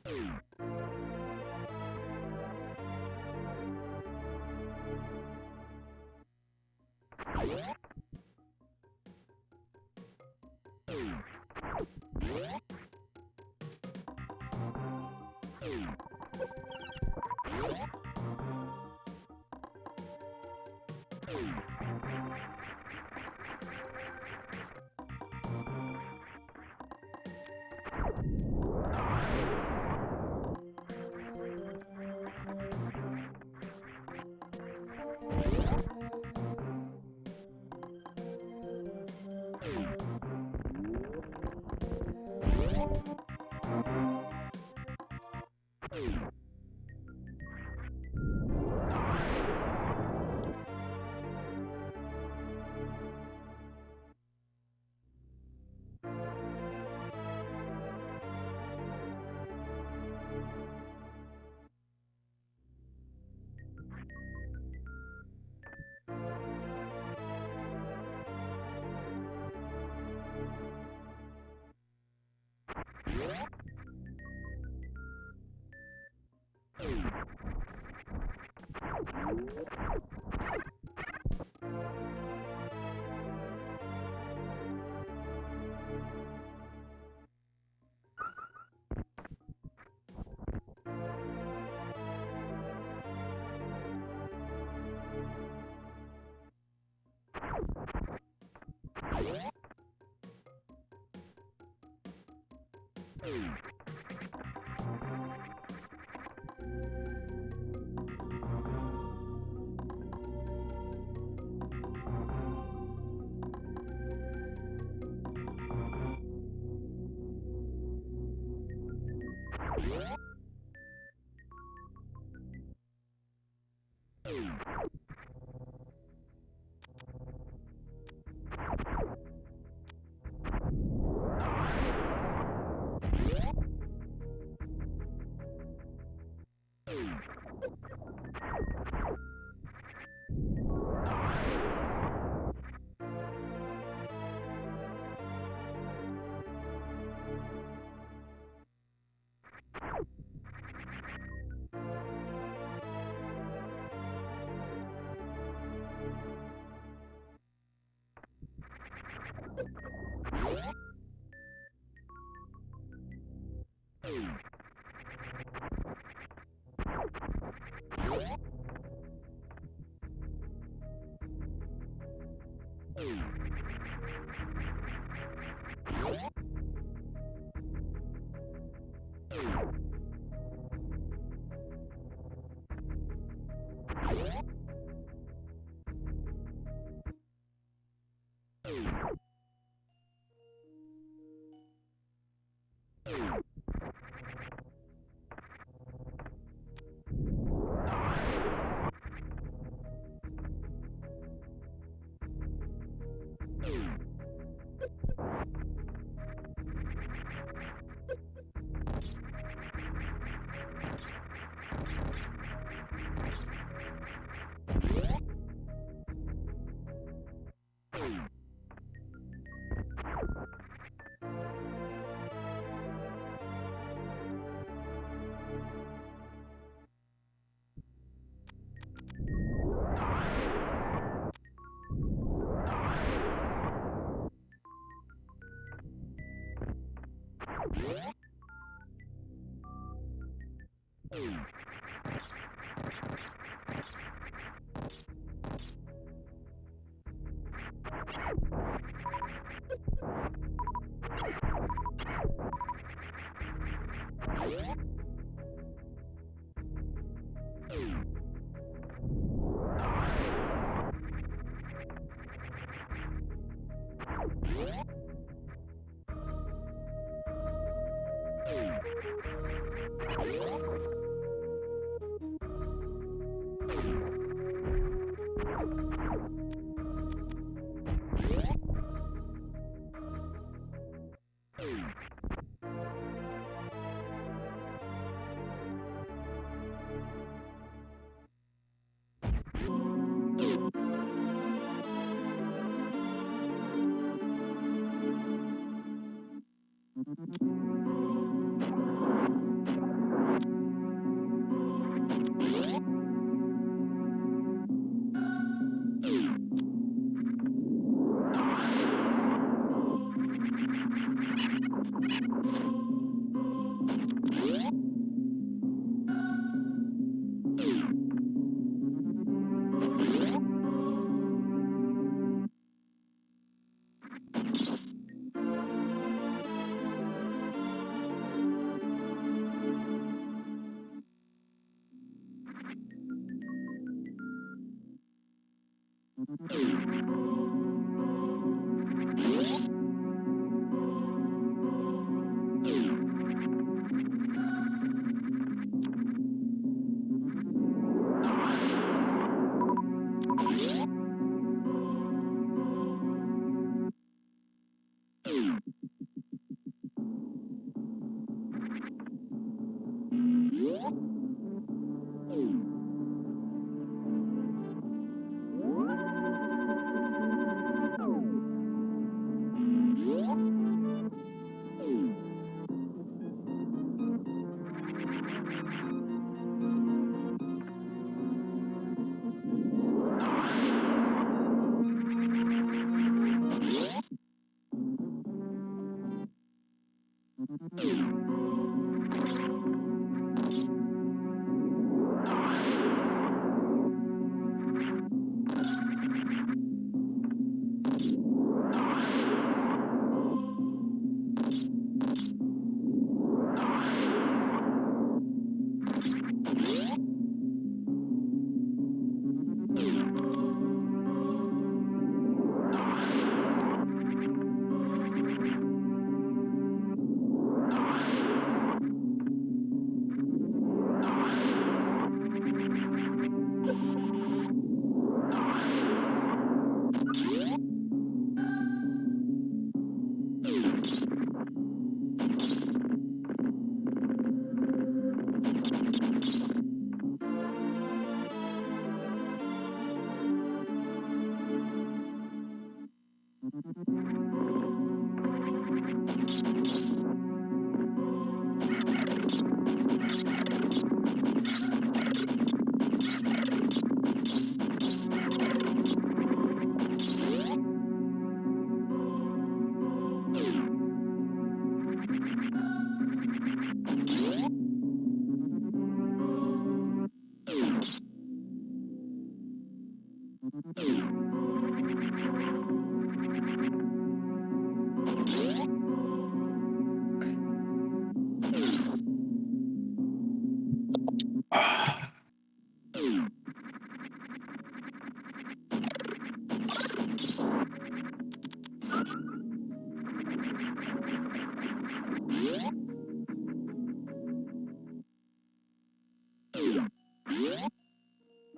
You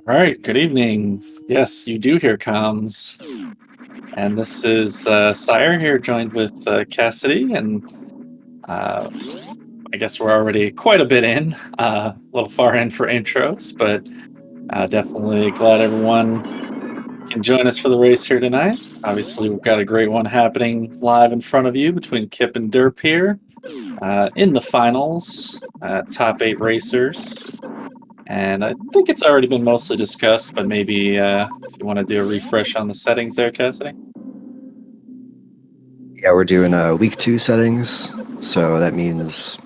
All right, good evening. Yes, you do hear comms. And this is Sire here, joined with Cassidy, and uh, I guess we're already quite a bit in, a little far in for intros, but definitely glad everyone can join us for the race here tonight. Obviously, we've got a great one happening live in front of you between Kipp and Derp here in the finals, top 8 racers. And I think it's already been mostly discussed, but maybe if you want to do a refresh on the settings there, Cassidy. Yeah, we're doing week 2 settings, so that means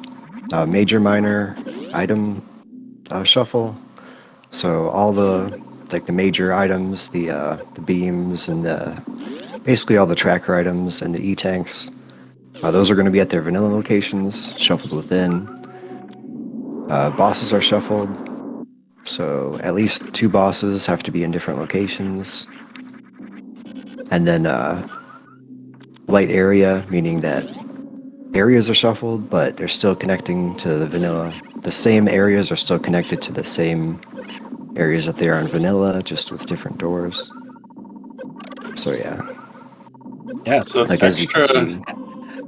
major, minor, item shuffle. So all the major items, the beams, and basically all the tracker items and the e-tanks, those are going to be at their vanilla locations, shuffled within. Bosses are shuffled, so at least 2 bosses have to be in different locations. And then light area, meaning that areas are shuffled, but they're still connecting to the vanilla. The same areas are still connected to the same areas that they are in vanilla, just with different doors. So yeah. Yeah, so it's As you can see,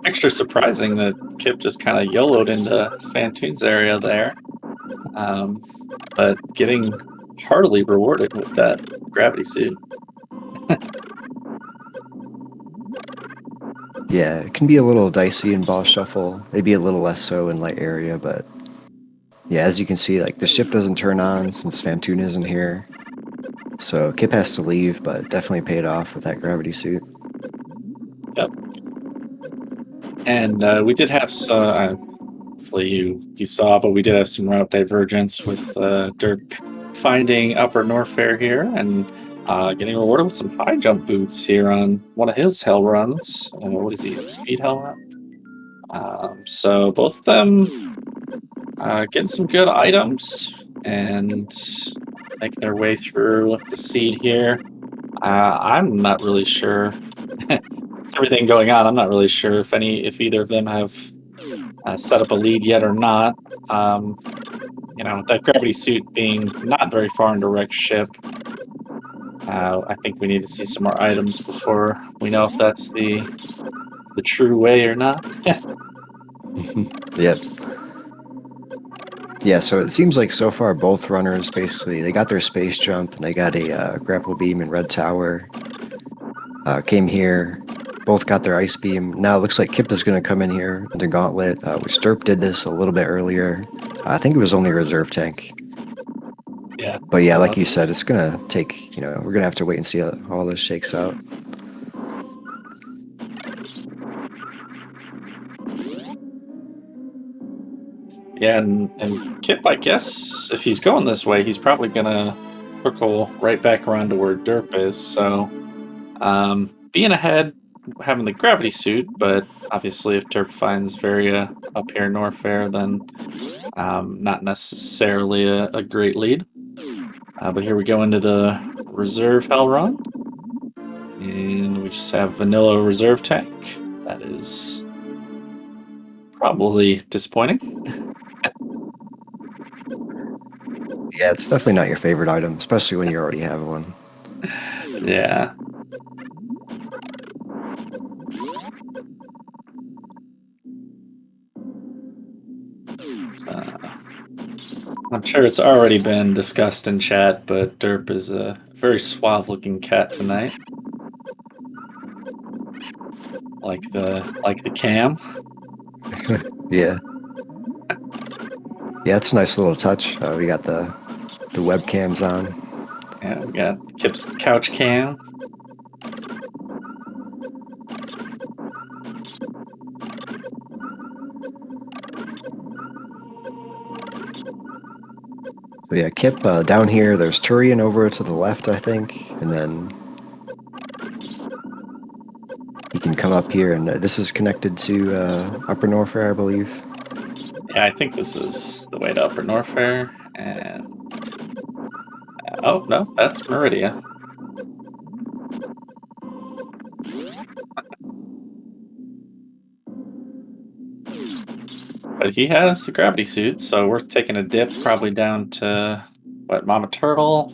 extra surprising that Kipp just kind of YOLO'd into Fantoon's area there. But getting heartily rewarded with that gravity suit. yeah, it can be a little dicey in boss shuffle, maybe a little less so in light area, but yeah, as you can see, the ship doesn't turn on since Fantoon isn't here. So Kipp has to leave, but definitely paid off with that gravity suit. Yep. And we did have hopefully you saw, but we did have some route divergence with Derp finding Upper Norfair here and getting rewarded with some high jump boots here on one of his hell runs. What is he? Speed hell run? So both of them getting some good items and making their way through the seed here. I'm not really sure. Everything going on, I'm not really sure if either of them have set up a lead yet or not. Um, that gravity suit being not very far into wreck ship, I think we need to see some more items before we know if that's the true way or not. Yep. Yeah, so it seems like so far both runners basically they got their space jump and they got a grapple beam in Red Tower. Came here, both got their ice beam. Now it looks like Kipp is going to come in here into Gauntlet, which Derp did this a little bit earlier. I think it was only a reserve tank. Yeah, But yeah, it like you was. said, it's going to take, we're going to have to wait and see how all this shakes out. Yeah, and Kip, I guess if he's going this way, he's probably gonna circle right back around to where Derp is. So, being ahead, having the gravity suit, but obviously if Derp finds Varia up here in Norfair, then not necessarily a great lead. But here we go into the reserve hell run, and we just have vanilla reserve tank. That is probably disappointing. Yeah, it's definitely not your favorite item, especially when you already have one. Yeah. So, I'm sure it's already been discussed in chat, but Derp is a very suave-looking cat tonight, like the cam. Yeah. Yeah, it's a nice little touch. We got the webcams on. Yeah, we got Kip's couch cam. So yeah, Kipp down here. There's Turian over to the left, I think, and then he can come up here, and this is connected to Upper Norfair, I believe. Yeah, I think this is the way to Upper Norfair. And oh no, that's Meridia. But he has the gravity suit, so we're taking a dip probably down to what, Mama Turtle.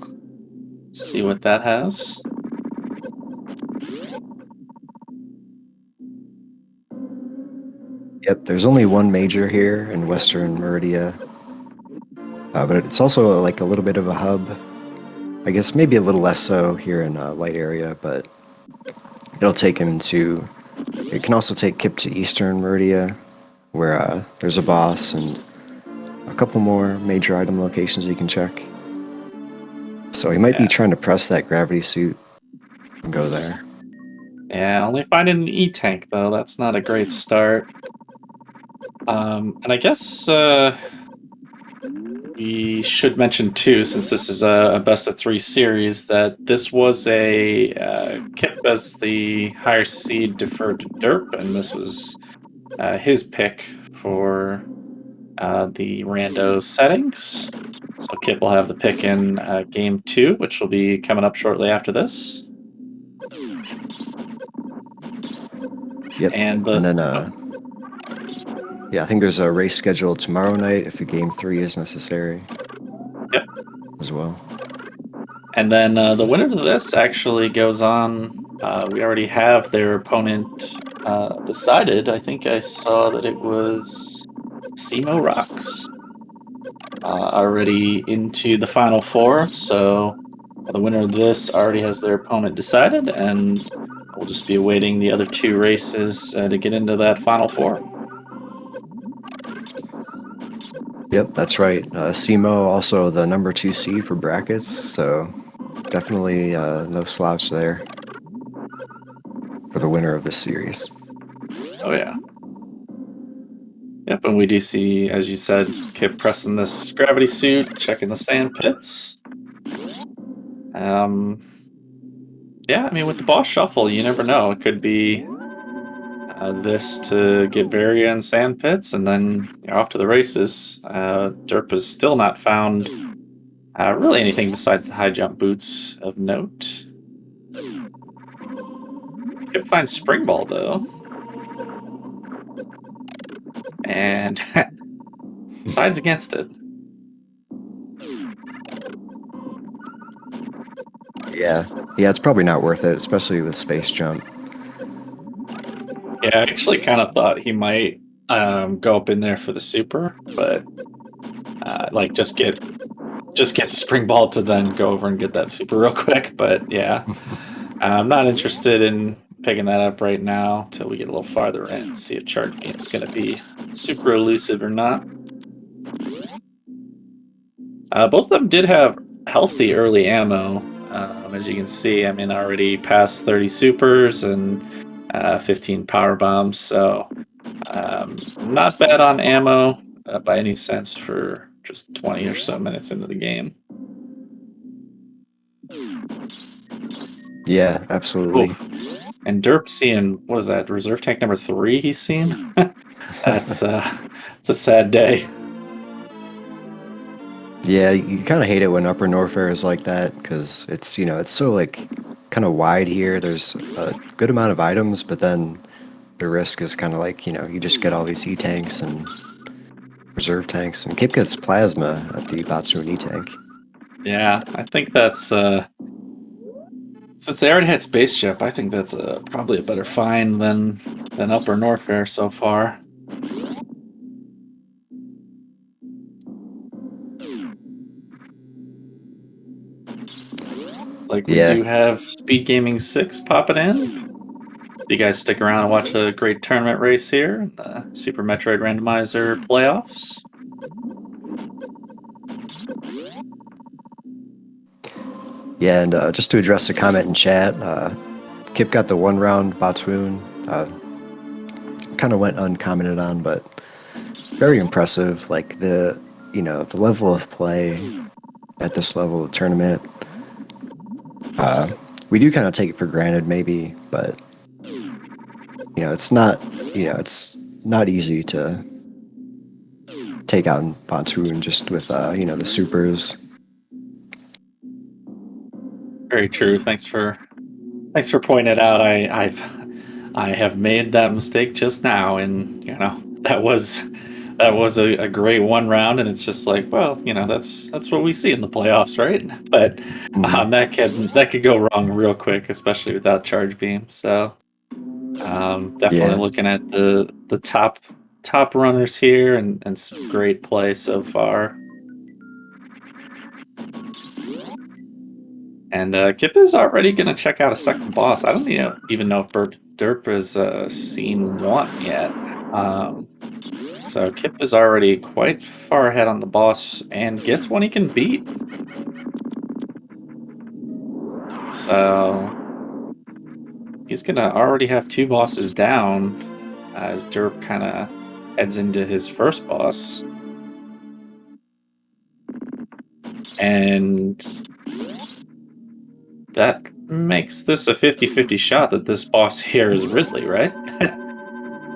See what that has. Yep, there's only one major here in Western Meridia, but it's also like a little bit of a hub. I guess maybe a little less so here in Light Area, but it'll take him to. It can also take Kipp to Eastern Meridia, where there's a boss and a couple more major item locations you can check. So he might be Yeah. trying to press that gravity suit and go there. Yeah, only finding an E-tank though. That's not a great start. And I guess we should mention too, since this is a best of 3 series, that this was a Kip as the higher seed deferred to Derp, and this was his pick for the rando settings. So Kip will have the pick in game 2, which will be coming up shortly after this. Yep. And And then, yeah, I think there's a race scheduled tomorrow night if a game 3 is necessary. Yep. As well. And then the winner of this actually goes on. We already have their opponent decided. I think I saw that it was Simo Rocks already into the final 4. So the winner of this already has their opponent decided, and we'll just be awaiting the other 2 races to get into that final 4. Yep, that's right. SEMO also the number 2 seed for brackets, so definitely no slouch there for the winner of this series. Oh yeah. Yep, and we do see, as you said, Kip pressing this gravity suit, checking the sand pits. Yeah, I mean, with the boss shuffle, you never know. It could be this to get Varia and sand pits, and then you're off to the races. Derp has still not found really anything besides the high jump boots of note. Kipp finds Spring Ball though, and sides against it. Yeah, yeah, it's probably not worth it, especially with space jump. Yeah, I actually kind of thought he might go up in there for the super, but like just get the Spring Ball to then go over and get that super real quick. But yeah, I'm not interested in picking that up right now till we get a little farther in, see if Charge Beam's going to be super elusive or not. Both of them did have healthy early ammo, as you can see. I mean, already past 30 supers and 15 power bombs, so not bad on ammo by any sense for just 20 or so minutes into the game. Yeah, absolutely. Oof. And derp seeing, what is that, reserve tank number 3 he's seen? That's it's a sad day. Yeah, you kind of hate it when Upper Norfair is like that because it's it's so like kind of wide here. There's a good amount of items, but then the risk is kind of like you just get all these E tanks and reserve tanks, and Kipp gets plasma at the Batsuan E tank. Yeah, I think that's since they already had spaceship, I think that's probably a better find than Upper Norfair so far. Like we Yeah, do have Speed Gaming 6 popping in. You guys stick around and watch a great tournament race here, the Super Metroid Randomizer playoffs. yeah, and just to address the comment in chat, Kipp got the 1 round Batsuan. Kind of went uncommented on, but very impressive. Like the level of play at this level of tournament. We do kind of take it for granted, maybe, but it's not easy to take out Pontoon just with the supers. Very true. Thanks for pointing it out. I have made that mistake just now, and that was a great 1 round, and it's just like, well, that's what we see in the playoffs, right? But Mhm. that could go wrong real quick, especially without charge beam. So definitely Yeah, looking at the top runners here, and some great play so far. And Kipp is already going to check out a second boss. I don't even know if Derp has seen one yet. So Kipp is already quite far ahead on the boss and gets one he can beat. So he's going to already have 2 bosses down as Derp kind of heads into his first boss. And that makes this a 50-50 shot that this boss here is Ridley, right?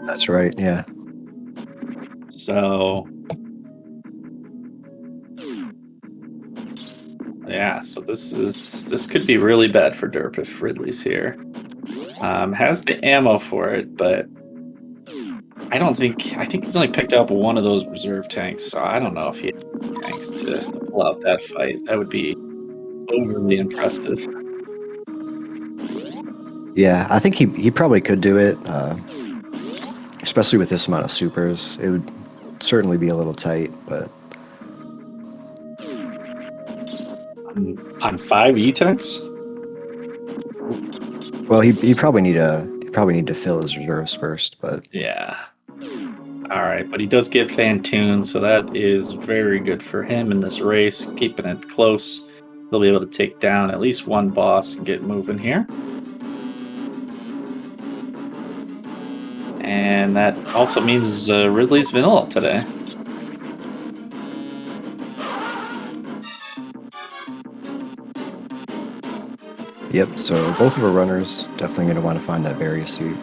that's right. Yeah, So yeah, so this could be really bad for Derp if Ridley's here. Has the ammo for it, but I think he's only picked up one of those reserve tanks, so I don't know if he has tanks to pull out that fight. That would be overly impressive. yeah. I think he probably could do it, especially with this amount of supers. It would certainly be a little tight, but On 5 E-tanks? well, he probably need to fill his reserves first. But Yeah. All right, but he does get Fantoon, so that is very good for him in this race, keeping it close. They'll be able to take down at least one boss and get moving here. And that also means Ridley's vanilla today. yep. So both of our runners definitely going to want to find that Varia suit.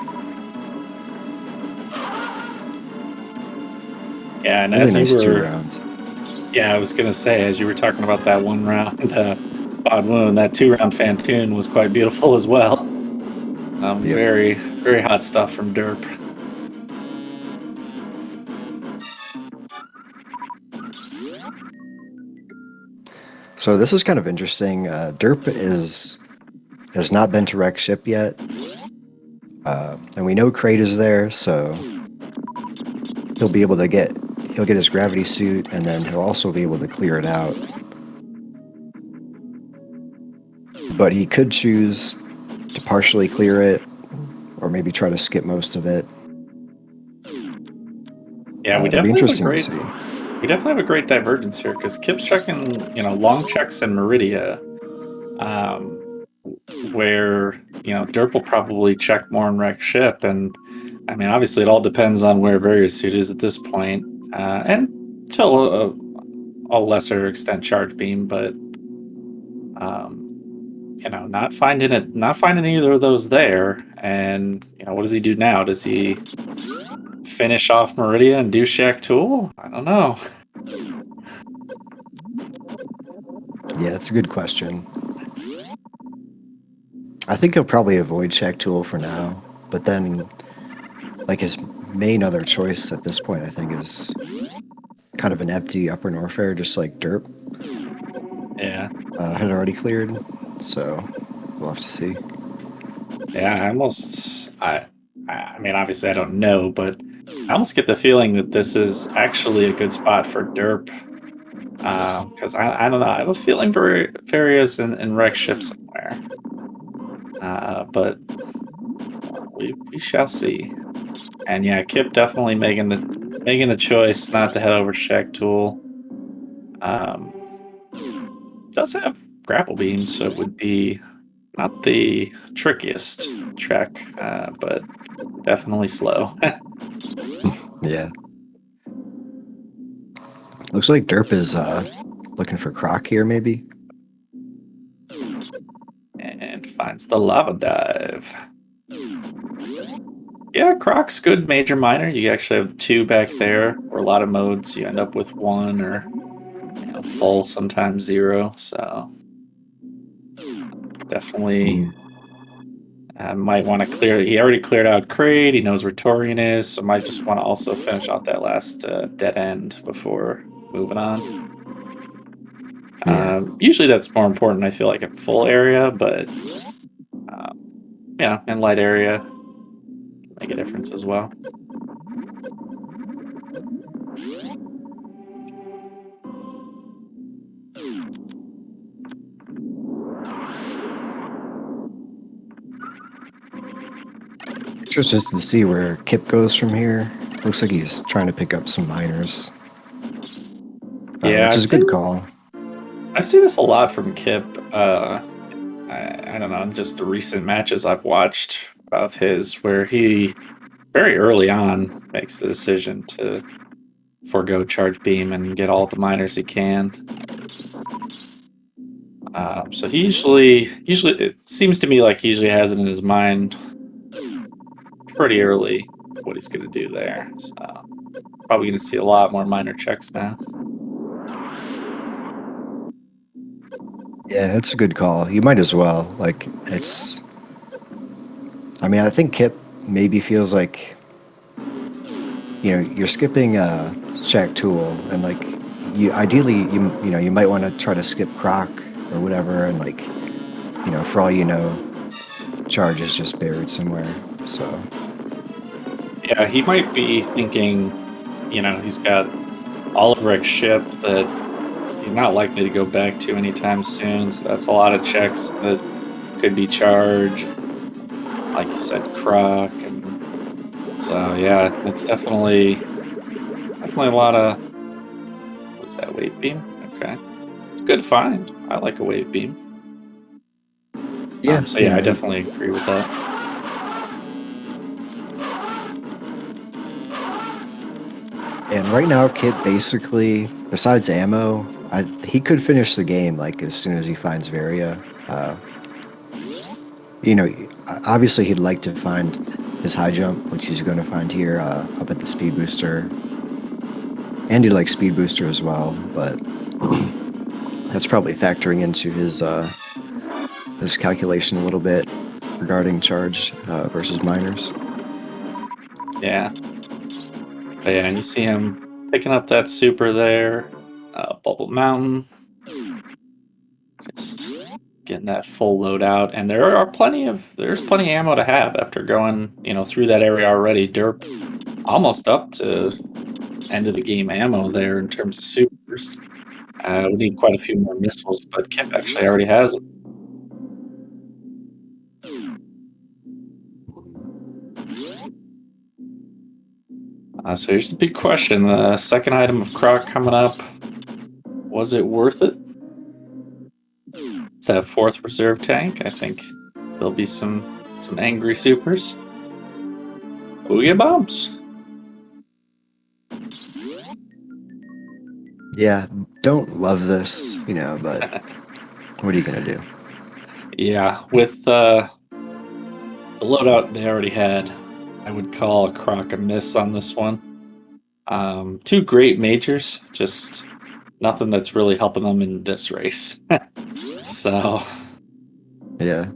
Yeah, and Really as you nice two were, rounds. yeah, I was gonna say, as you were talking about that 1 round Bod Wound, that 2 round Fantoon was quite beautiful as well. Yep. Very, very hot stuff from derp. So this is kind of interesting. Derp has not been to wreck ship yet, and we know Crate is there, so he'll be able to he'll get his gravity suit, and then he'll also be able to clear it out. But he could choose to partially clear it, or maybe try to skip most of it. Yeah, we It'll be definitely have a interesting to great see. we definitely have a great divergence here because Kipp's checking, long checks in Meridia, um, where Derp will probably check more in wreck ship, and I mean, obviously, it all depends on where various suit is at this point, and to a lesser extent, charge beam, but not finding either of those there, and what does he do now? Does he finish off Meridia and do Shack Tool? I don't know. Yeah, that's a good question. I think he'll probably avoid Shack Tool for now, but then, like, his main other choice at this point, I think, is kind of an empty Upper Norfair, just like Derp Yeah. had already cleared. So we'll have to see. Yeah, I mean, obviously I don't know, but I almost get the feeling that this is actually a good spot for derp. Because I don't know, I have a feeling Varia's in wreck ship somewhere. But we shall see. And yeah, Kipp definitely making the choice not to head over to Shack Tool. Um, does have grapple beam, so it would be not the trickiest trek, but definitely slow. Yeah. Looks like Derp is looking for Croc here, maybe. And finds the lava dive. Yeah, Croc's good major minor. You actually have two back there, or a lot of modes you end up with one or full, sometimes zero. So definitely might want to clear. He already cleared out Crate. He knows where Torian is, so might just want to also finish off that last dead end before moving on. Yeah. Usually that's more important, I feel like, in full area, but um, in light area, make a difference as well. Interested to see where Kipp goes from here. Looks like he's trying to pick up some miners, Yeah, which is a good call. I've seen this a lot from Kipp. I don't know, just the recent matches I've watched of his, where he very early on makes the decision to forego charge beam and get all the miners he can. So he usually it seems to me like he usually has it in his mind pretty early what he's going to do there. So probably going to see a lot more minor checks now. Yeah, it's a good call. You might as well. Like, it's. I mean, I think Kipp maybe feels like, you're skipping Shack Tool, and like, you ideally you might want to try to skip Croc or whatever, and like, for all you know, Charge is just buried somewhere. So Yeah, he might be thinking, he's got all of Rick's ship that he's not likely to go back to anytime soon. So that's a lot of checks that could be charged. Like you said, Croc, and so yeah, it's definitely a lot of. What's that, wave beam? Okay, it's a good find. I like a wave beam. yeah, So yeah, I definitely agree with that. And right now, Kit basically, besides ammo, he could finish the game like as soon as he finds Varia. You know, obviously he'd like to find his high jump, which he's going to find here up at the speed booster. And he likes speed booster as well, but that's probably factoring into his calculation a little bit. regarding charge versus miners. Yeah. But yeah, and you see him picking up that super there. Bubble Mountain. Just getting that full load out. And there's plenty of ammo to have after going, through that area already. Derp almost up to end of the game ammo there in terms of supers. We need quite a few more missiles, but Kipp actually already has them. So here's the big question. The second item of Croc coming up. Was it worth it? It's that fourth reserve tank. I think there'll be some angry supers. Booyah bombs. Yeah, don't love this, but what are you gonna do? Yeah, with the loadout they already had, I would call Croc a miss on this one. Two great majors, just nothing that's really helping them in this race. So Yeah.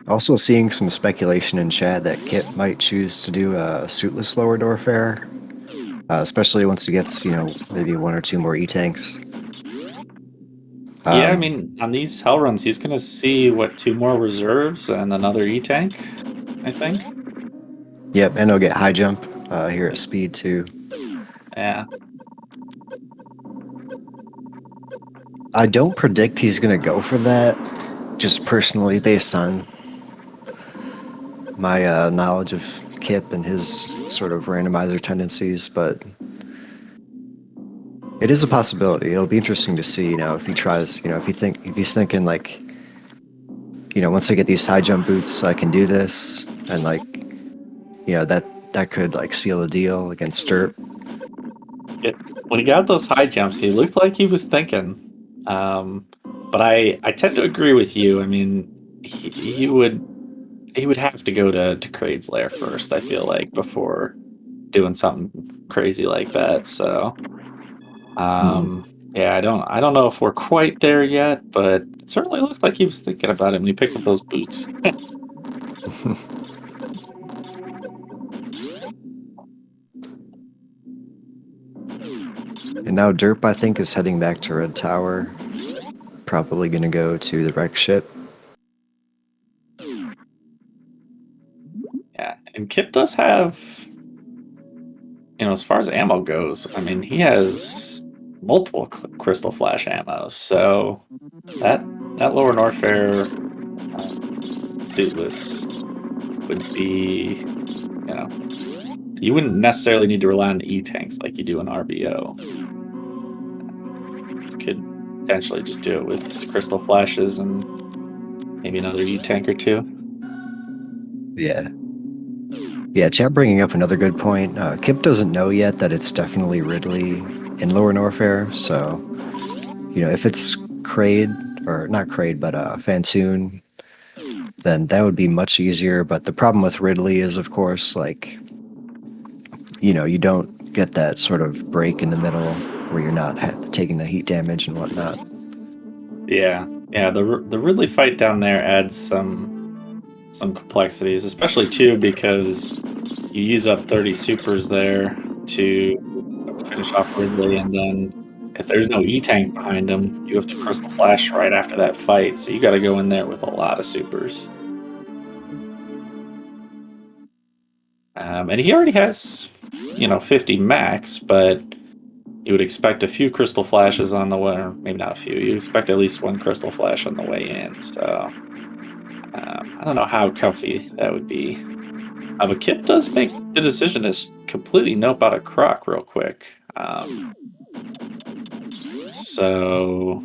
Also seeing some speculation in chat that Kit might choose to do a suitless lower door fare, especially once he gets, maybe one or two more E-tanks. yeah, I mean, on these hell runs, he's gonna see two more reserves and another E-tank, I think. Yep, and he'll get high jump here at speed too. Yeah. I don't predict he's gonna go for that, just personally based on my knowledge of Kipp and his sort of randomizer tendencies, but it is a possibility. It'll be interesting to see, if he tries, if he's thinking like, once I get these high jump boots, I can do this, and like, that could like seal the deal against derp. When he got those high jumps, he looked like he was thinking. But I tend to agree with you. I mean, he would have to go to Kraid's lair first, I feel like, before doing something crazy like that. So yeah, I don't know if we're quite there yet, but it certainly looked like he was thinking about it when he picked up those boots. And now derp, I think, is heading back to Red Tower. Probably gonna go to the wreck ship. Yeah, and Kipp does have, as far as ammo goes, I mean, he has multiple crystal flash ammos, so that lower Norfair suitless would be, you wouldn't necessarily need to rely on the E-tanks like you do in RBO. You could potentially just do it with crystal flashes and maybe another E-tank or two. Yeah. Yeah, chat bringing up another good point. Kipp doesn't know yet that it's definitely Ridley in Lower Norfair, so, if it's Kraid, or not Kraid, but Fantoon, then that would be much easier. But the problem with Ridley is, of course, like, you don't get that sort of break in the middle where you're not taking the heat damage and whatnot. Yeah, the Ridley fight down there adds some complexities, especially too because you use up 30 supers there to finish off Ridley, and then if there's no E-tank behind him, you have to crystal flash right after that fight, so you got to go in there with a lot of supers. And he already has, 50 max, but you would expect a few crystal flashes on the way, or maybe not a few. You expect at least one crystal flash on the way in, so I don't know how comfy that would be. But Kipp does make the decision to completely nope out a Croc real quick. So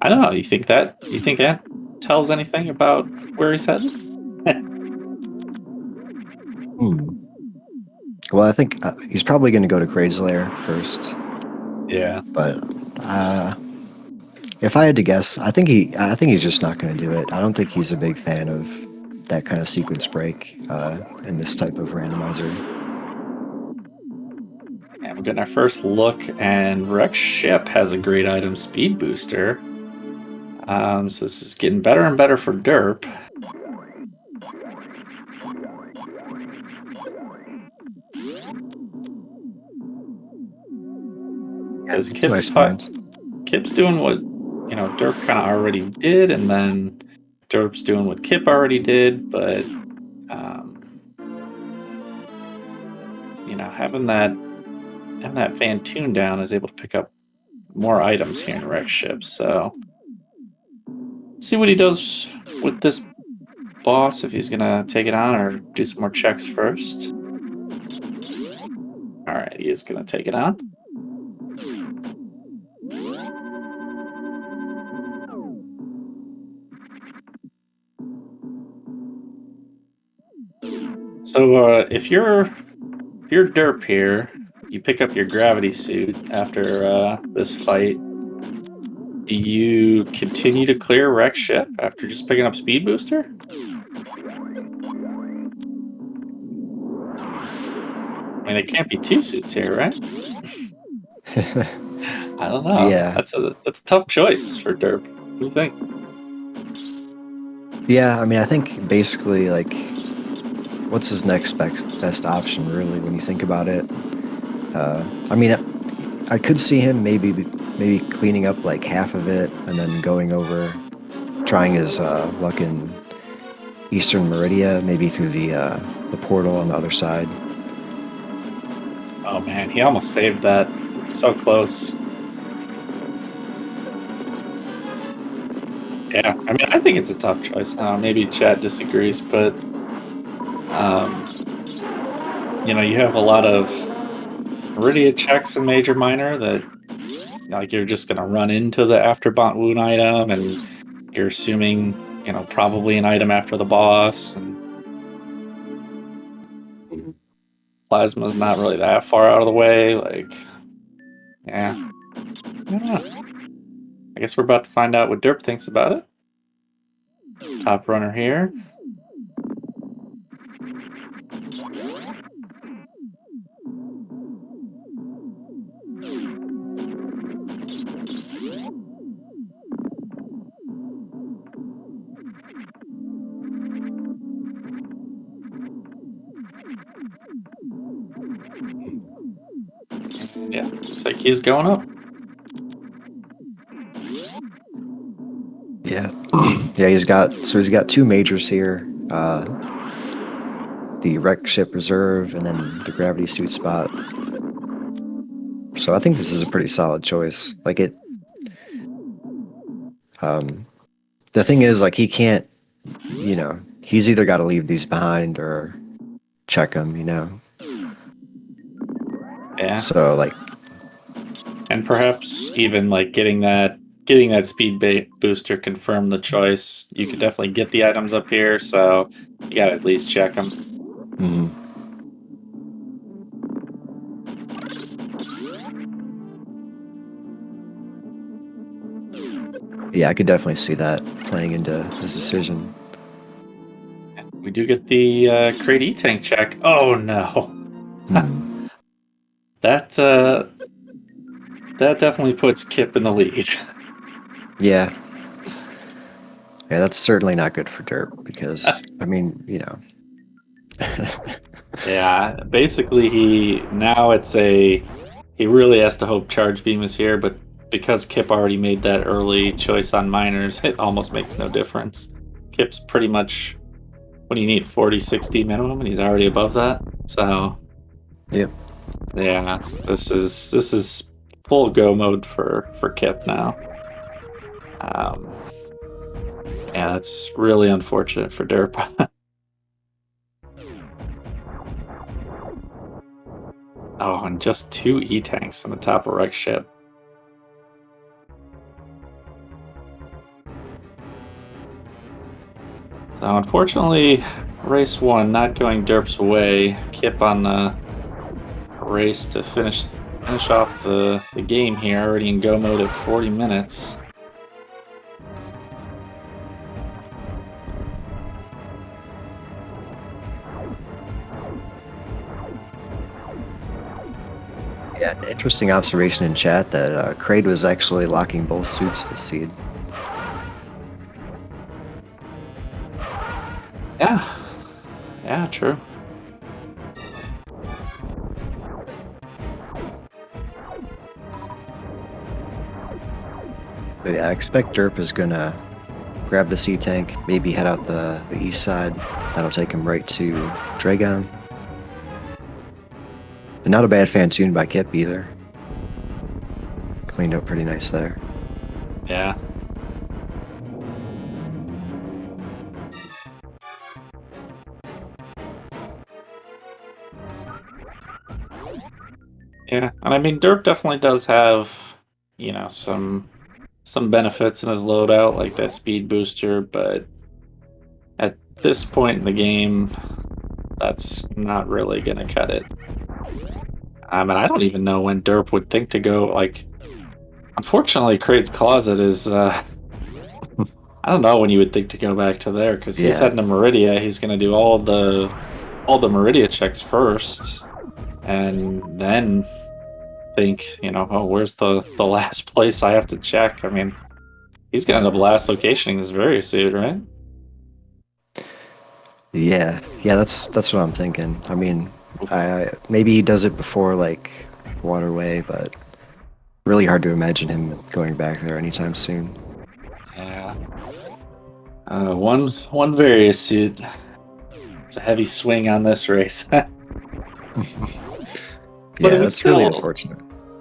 I don't know. You think that tells anything about where he's headed? Well, I think he's probably going to go to Kraid's lair first. Yeah. But if I had to guess, I think he's just not going to do it. I don't think he's a big fan of that kind of sequence break in this type of randomizer. And We're getting our first look, and Rex Ship has a great item, Speed Booster. So this is getting better and better for derp. Because Nice points. Kipp's doing what derp kind of already did, and then derp's doing what Kipp already did, but having that fan tune down is able to pick up more items here in Rex Ship. So let's see what he does with this boss, if he's gonna take it on or do some more checks first. All right, he is gonna take it on. So if you're derp here, you pick up your gravity suit after this fight. Do you continue to clear Rex Ship after just picking up Speed Booster? I mean, it can't be two suits here, right? I don't know. Yeah. That's a tough choice for derp. What do you think? Yeah, I mean, I think basically, like, what's his next best option, really, when you think about it? I mean, I could see him maybe cleaning up like half of it and then going over, trying his luck in Eastern Meridia, maybe through the portal on the other side. Oh man, he almost saved that. So close. Yeah, I mean, I think it's a tough choice. Maybe chat disagrees, but you have a lot of Meridia checks in Major Minor that like you're just gonna run into the Afterbont Wound item, and you're assuming probably an item after the boss, and Plasma's not really that far out of the way. Like, yeah, I don't know. I guess we're about to find out what derp thinks about it. Top runner here. Yeah, looks like he's going up. Yeah, yeah, he's got two majors here. The Wreck Ship Reserve and then the Gravity Suit spot. So I think this is a pretty solid choice. Like it. The thing is, like, he can't. He's either got to leave these behind or check them. Yeah. So like. And perhaps even like getting that speed booster confirm the choice. You could definitely get the items up here, so you gotta at least check them. Yeah, I could definitely see that playing into his decision. We do get the crate E-Tank check. Oh no. That definitely puts Kipp in the lead. Yeah. Yeah, that's certainly not good for derp because I mean, Yeah, basically he really has to hope Charge Beam is here, but because Kipp already made that early choice on miners, it almost makes no difference. Kipp's pretty much, what do you need, 40, 60 minimum, and he's already above that. So yep. Yeah, this is full go mode for Kipp now. Yeah, that's really unfortunate for derp. Oh, and just 2 E-Tanks on the top of Rex Ship. So unfortunately, race 1 not going derp's way. Kipp on the race to finish off the game here, already in go mode at 40 minutes. Yeah, an interesting observation in chat that Kraid was actually locking both suits this seed. Yeah. Yeah, true. But yeah, I expect Derp is gonna grab the C tank, maybe head out the east side. That'll take him right to Dragon. And not a bad fan tune by Kipp either. Cleaned up pretty nice there. Yeah. Yeah, and I mean, derp definitely does have, some benefits in his loadout, like that speed booster, but at this point in the game, that's not really gonna cut it. And I don't even know when derp would think to go. Like, unfortunately, Kraid's Closet is. I don't know when you would think to go back to there because he's Yeah, heading to Meridia. He's gonna do all the Meridia checks first, and then think, oh, where's the last place I have to check? I mean, he's gonna end up last locationing this very soon, right? yeah. That's what I'm thinking. I mean, maybe he does it before like Waterway, but really hard to imagine him going back there anytime soon. Yeah. One various suit. It's a heavy swing on this race, but it Yeah, was it's really still. unfortunate.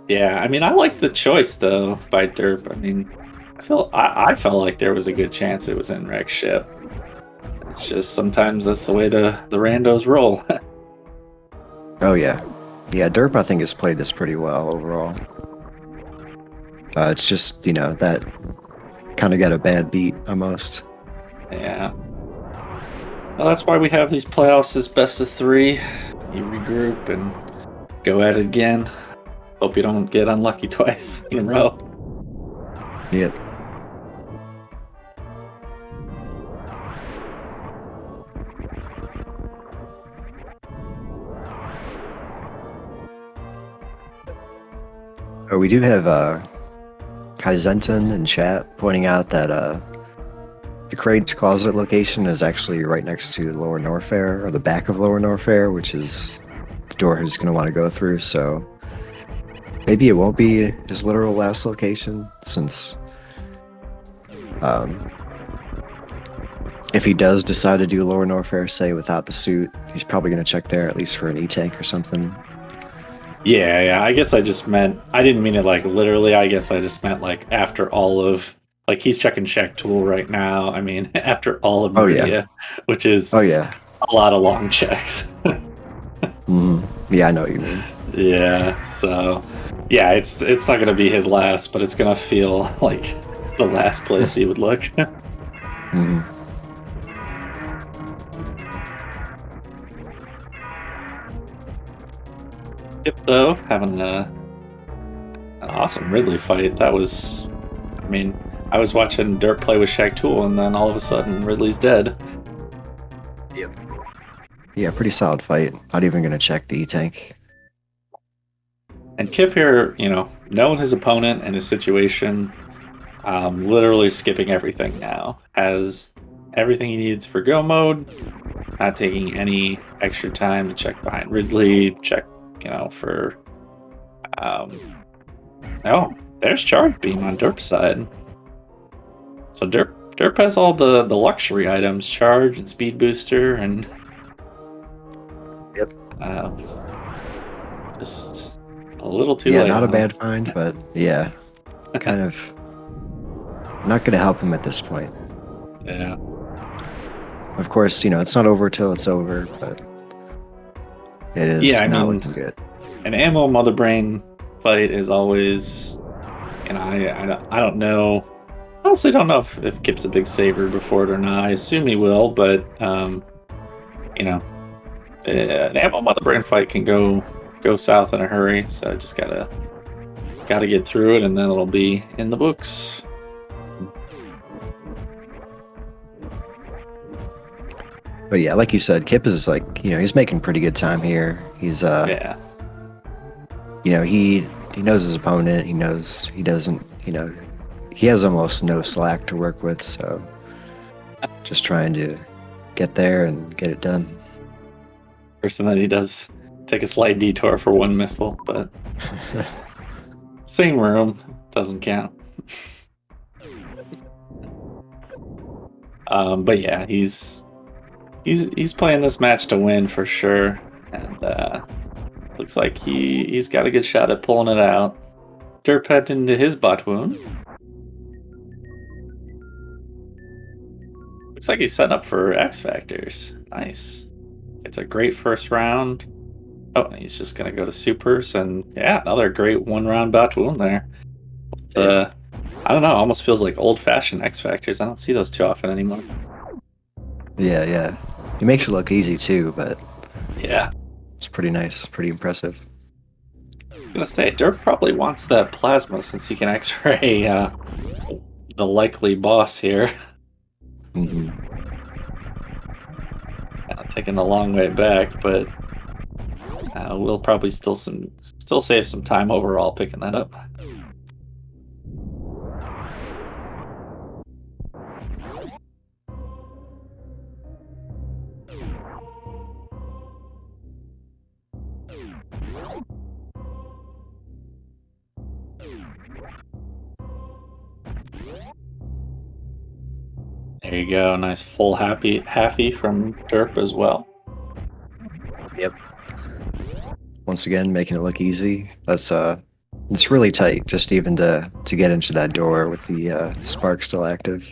Yeah, I mean, I like the choice though by Derp. I mean, I felt like there was a good chance it was in Rex ship. It's just sometimes that's the way the randos roll. Oh yeah, yeah. Derp I think has played this pretty well overall. It's just that kind of got a bad beat almost. Yeah. Well, that's why we have these playoffs as best of 3. You regroup and go at it again. Hope you don't get unlucky twice in a row. Yep. Oh, we do have Kaizenton in chat pointing out that the Kraid's Closet location is actually right next to Lower Norfair, or the back of Lower Norfair, which is the door he's going to want to go through. So maybe it won't be his literal last location, since if he does decide to do Lower Norfair, say without the suit, he's probably going to check there at least for an E-tank or something. Yeah. I guess I didn't mean it like literally. I guess I just meant like after all of, like, he's checking check tool right now. I mean, after all of Oh Meridia, yeah. which is Oh yeah. a lot of long checks. Yeah, I know what you mean. Yeah, so yeah, it's not gonna be his last, but it's gonna feel like the last place he would look. Mhm. Kipp, though, having an awesome Ridley fight. That was, I mean, I was watching Dirt play with Shaq Tool, and then all of a sudden Ridley's dead. Yep. Yeah, pretty solid fight. Not even gonna check the E-tank. And Kipp here, knowing his opponent and his situation, literally skipping everything now. Has everything he needs for go mode, not taking any extra time to check behind Ridley, check, for. Oh, there's Charge Beam on Derp's side. So Derp has all the luxury items, Charge and Speed Booster, and. Yep. Just a little too Yeah, late. not a bad find, but yeah, kind of not gonna help him at this point. Yeah. Of course, it's not over till it's over, but it is Yeah, I not mean, looking good. an ammo mother brain fight is always, I don't know. Honestly, don't know if Kip's a big saver before it or not. I assume he will, but an ammo mother brain fight can go south in a hurry. So just gotta get through it, and then it'll be in the books. But yeah, like you said, Kipp is like, he's making pretty good time here. He's Yeah. he knows his opponent. He knows he doesn't. He has almost no slack to work with. So just trying to get there and get it done. First, and then he does take a slight detour for one missile, but same room, doesn't count. But yeah, he's playing this match to win for sure, and looks like he's got a good shot at pulling it out. Derp head into his butt wound. Looks like he's setting up for X Factors. Nice. It's a great first round. Oh, he's just gonna go to supers, and yeah, another great one-round butt wound there. I don't know, almost feels like old-fashioned X Factors. I don't see those too often anymore. Yeah. He makes it look easy too, but yeah, it's pretty nice, pretty impressive. I was gonna say, Derp probably wants that plasma since he can X-ray the likely boss here. Mm-hmm. Taking the long way back, but we'll probably still save some time overall picking that up. There you go, nice full happy from Derp as well. Yep. Once again, making it look easy. It's really tight, just even to get into that door with the spark still active.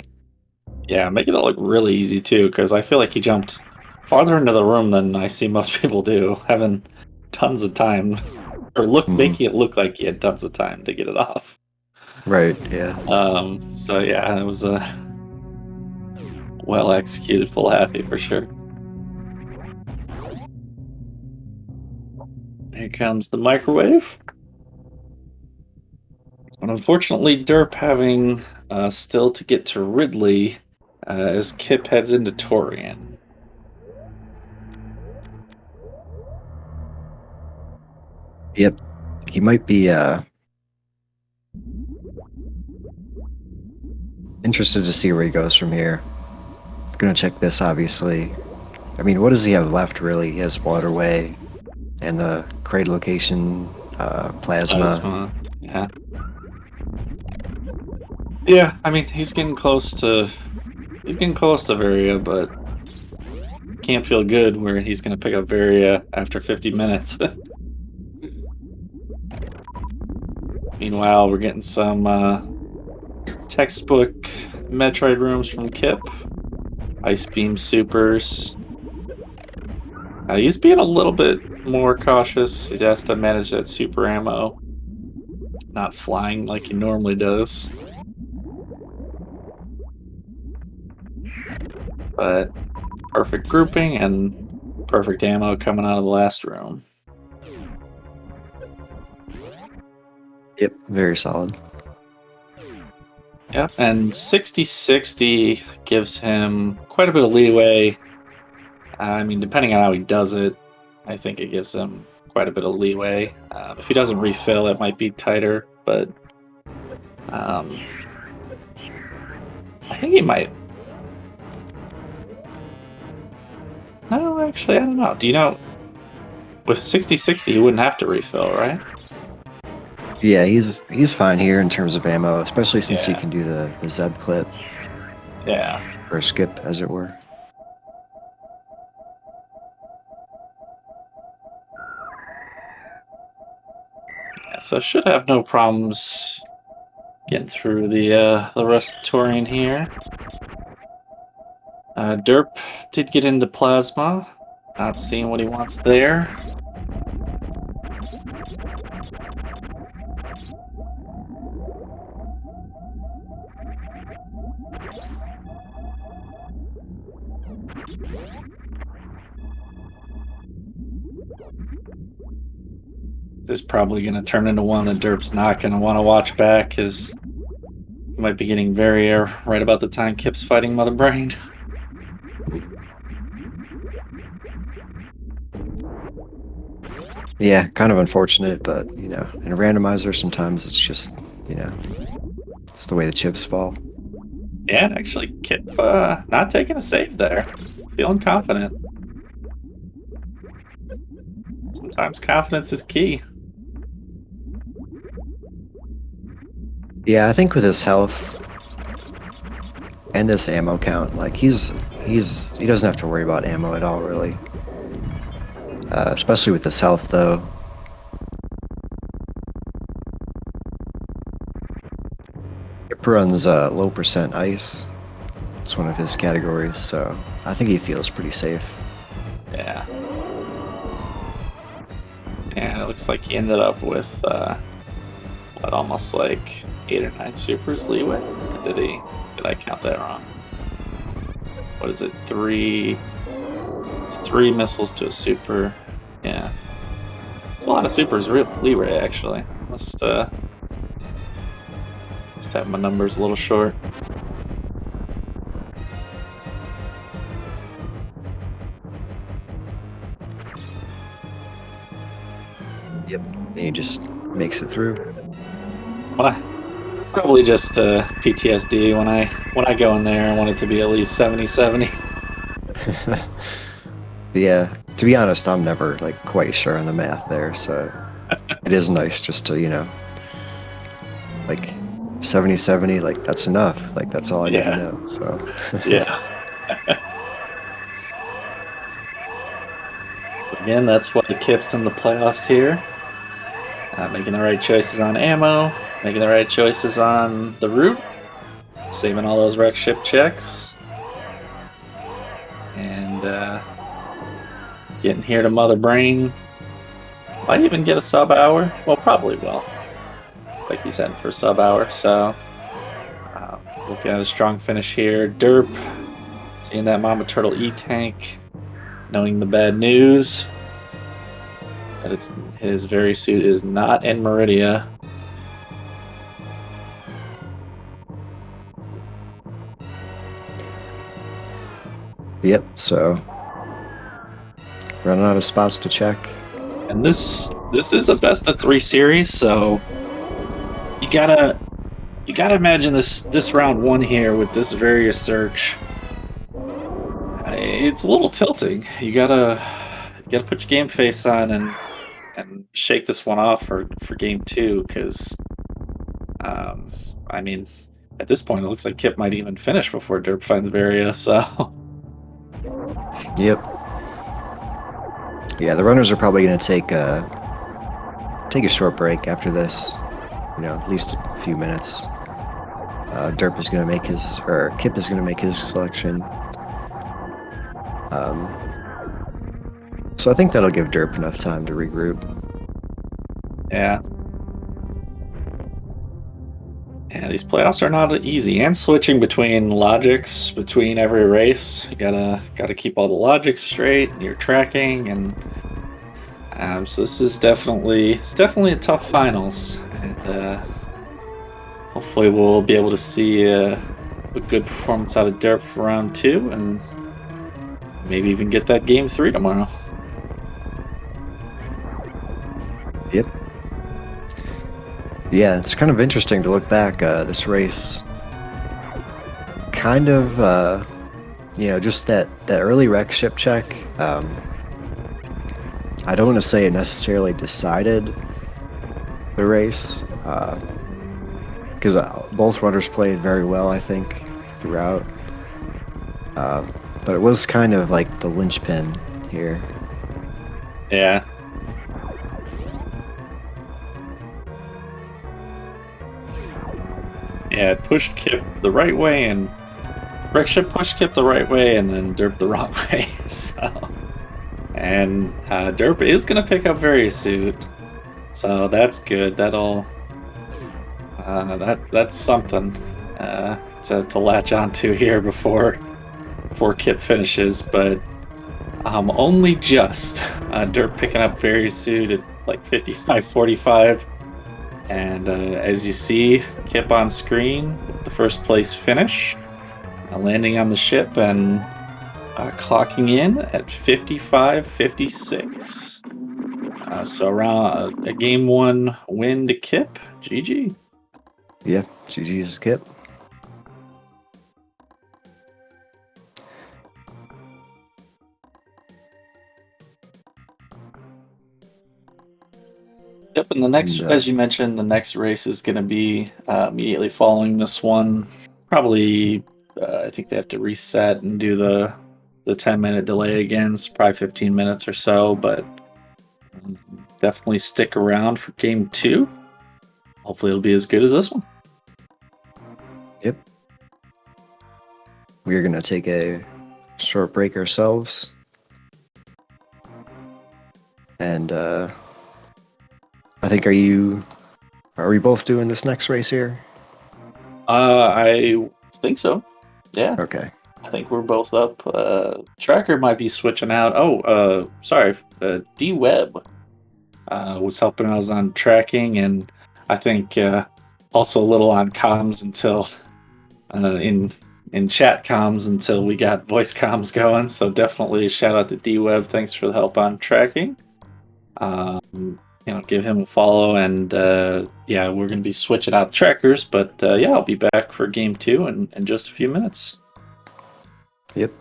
Yeah, making it look really easy too, because I feel like he jumped farther into the room than I see most people do, having tons of time, or making it look like he had tons of time to get it off. Right. Yeah. So yeah, it was a well executed full happy for sure. Here comes the microwave. And unfortunately, Derp having still to get to Ridley as Kipp heads into Torian. Yep. He might be interested to see where he goes from here. Gonna check this, obviously. I mean, what does he have left, really? He has Waterway and the crate location, plasma. Yeah. Yeah, I mean, he's getting close to Varia, but can't feel good where he's going to pick up Varia after 50 minutes. Meanwhile, we're getting some textbook Metroid rooms from Kipp. Ice Beam Supers. He's being a little bit more cautious. He has to manage that super ammo. Not flying like he normally does. But perfect grouping and perfect ammo coming out of the last room. Yep, very solid. Yep, and 60-60 gives him quite a bit of leeway. I mean, depending on how he does it, I think it gives him quite a bit of leeway. If he doesn't refill, it might be tighter, but I think he might. No, actually, I don't know. Do you know, with 60-60, he wouldn't have to refill, right? Yeah, he's fine here in terms of ammo, especially since he can do the Zeb clip. Yeah. Or skip, as it were. Yeah, so should have no problems getting through the rest of Torian here. Derp did get into Plasma. Not seeing what he wants there. This is probably going to turn into one that Derp's not going to want to watch back, because he might be getting very right about the time Kipp's fighting Mother Brain. Yeah, kind of unfortunate, but in a randomizer, sometimes it's just, you know, it's the way the chips fall. Yeah, and actually, Kipp not taking a save there. Feeling confident. Sometimes confidence is key. Yeah, I think with his health and this ammo count, like he doesn't have to worry about ammo at all, really. Especially with his health, though. It runs low percent ice. It's one of his categories, so I think he feels pretty safe. Yeah. And it looks like he ended up with, what, almost like 8 or 9 supers leeway? Or did I count that wrong? What is it, 3? It's 3 missiles to a super. Yeah. It's a lot of supers leeway, actually. Must have my numbers a little short. Yep. And he just makes it through. Well, probably just PTSD when I go in there. I want it to be at least 70-70. Yeah, to be honest, I'm never like quite sure on the math there, so it is nice just to, like 70-70, like that's enough. Like that's all I need to Yeah, know. So yeah. Again, that's why Kipp's in the playoffs here. Making the right choices on ammo, making the right choices on the route, saving all those wreck ship checks, and getting here to Mother Brain. Might even get a sub hour. Well, probably will. Like he's heading for sub hour, so looking at a strong finish here. Derp, seeing that Mama Turtle E-Tank, knowing the bad news that it's his very suit is not in Meridia. yep. So running out of spots to check. And this is a best of 3 series, so you gotta imagine this round 1 here with this various search. It's a little tilting. You gotta put your game face on and shake this one off for game 2, because I mean, at this point it looks like Kipp might even finish before Derp finds Varia. So Yep. Yeah, the runners are probably going to take a short break after this. At least a few minutes. Derp is going to make his, or Kipp is going to make his selection. So I think that'll give Derp enough time to regroup. yeah. Yeah, these playoffs are not easy, and switching between logics between every race. You gotta keep all the logics straight, and your tracking, and so this is definitely a tough finals, and hopefully we'll be able to see a good performance out of Derp for round 2, and maybe even get that game 3 tomorrow. Yep. Yeah, it's kind of interesting to look back. This race, kind of, just that early wreck ship check. I don't want to say it necessarily decided the race, because both runners played very well, I think, throughout. But it was kind of like the linchpin here. Yeah. Yeah, it pushed Kipp the right way, and Wreckship pushed Kipp the right way, and then Derp the wrong way. So, and Derp is gonna pick up very soon, so that's good. That'll that's something to latch onto here before Kipp finishes. But only just Derp picking up very soon at like 55-45. And as you see, Kipp on screen with the first place finish, landing on the ship and clocking in at 55-56. So around a game 1 win to Kipp. GG. Yeah, GG's Kipp. Yep, and the And next, as you mentioned, the next race is going to be immediately following this one. Probably, I think they have to reset and do the 10-minute delay again. So probably 15 minutes or so, but definitely stick around for game 2. Hopefully, it'll be as good as this one. yep, we're gonna take a short break ourselves, and I think are we both doing this next race here? I think so. Yeah, Okay. I think we're both up. Tracker might be switching out. Oh, sorry. D Web was helping us on tracking, and I think also a little on comms until in chat comms until we got voice comms going. So definitely shout out to D Web. Thanks for the help on tracking. Give him a follow, and yeah, we're gonna be switching out trackers. But yeah, I'll be back for game 2 in just a few minutes. Yep.